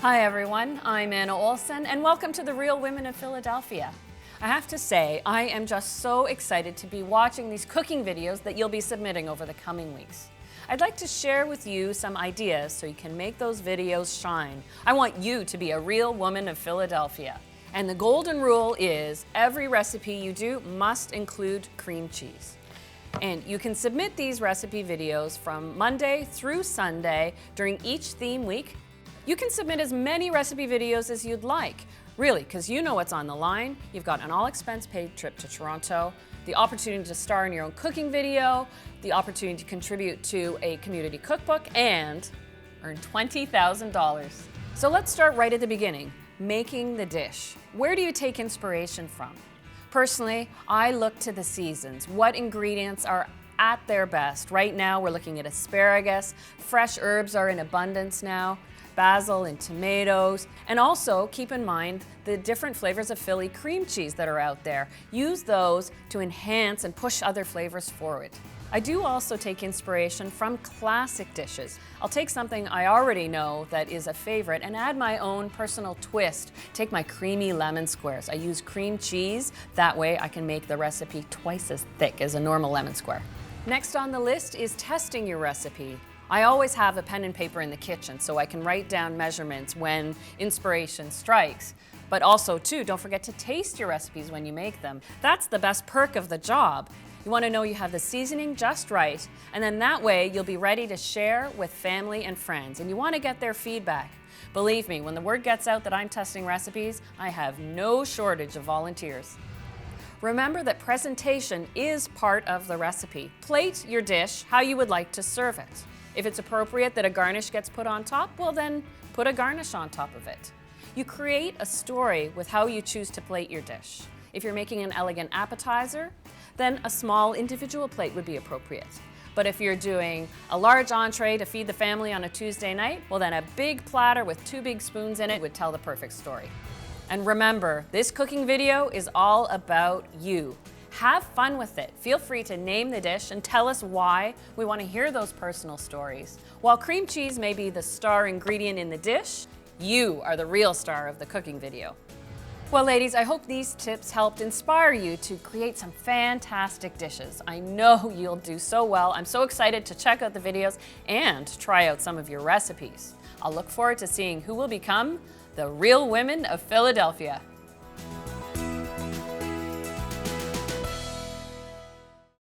Hi everyone, I'm Olson and welcome to the Real Women of Philadelphia. I have to say, I am just so excited to be watching these cooking videos that you'll be submitting over the coming weeks. I'd like to share with you some ideas so you can make those videos shine. I want you to be a real woman of Philadelphia. And the golden rule is every recipe you do must include cream cheese. And you can submit these recipe videos from Monday through Sunday during each theme week. You can submit as many recipe videos as you'd like, really, because you know what's on the line. You've got an all-expense paid trip to Toronto, the opportunity to star in your own cooking video, the opportunity to contribute to a community cookbook, and earn $20,000. So let's start right at the beginning, making the dish. Where do you take inspiration from? Personally, I look to the seasons. What ingredients are at their best? Right now, we're looking at asparagus. Fresh herbs are in abundance now. Basil and tomatoes, and also keep in mind the different flavors of Philly cream cheese that are out there. Use those to enhance and push other flavors forward. I do also take inspiration from classic dishes. I'll take something I already know that is a favorite and add my own personal twist. Take my creamy lemon squares. I use cream cheese. That way I can make the recipe twice as thick as a normal lemon square. Next on the list is testing your recipe. I always have a pen and paper in the kitchen so I can write down measurements when inspiration strikes. But also, too, don't forget to taste your recipes when you make them. That's the best perk of the job. You want to know you have the seasoning just right, and then that way you'll be ready to share with family and friends, and you want to get their feedback. Believe me, when the word gets out that I'm testing recipes, I have no shortage of volunteers. Remember that presentation is part of the recipe. Plate your dish how you would like to serve it. If it's appropriate that a garnish gets put on top, well then put a garnish on top of it. You create a story with how you choose to plate your dish. If you're making an elegant appetizer, then a small individual plate would be appropriate. But if you're doing a large entree to feed the family on a Tuesday night, well then a big platter with 2 big spoons in it would tell the perfect story. And remember, this cooking video is all about you. Have fun with it. Feel free to name the dish and tell us why. We want to hear those personal stories. While cream cheese may be the star ingredient in the dish, you are the real star of the cooking video. Well, ladies, I hope these tips helped inspire you to create some fantastic dishes. I know you'll do so well. I'm so excited to check out the videos and try out some of your recipes. I'll look forward to seeing who will become the Real Women of Philadelphia.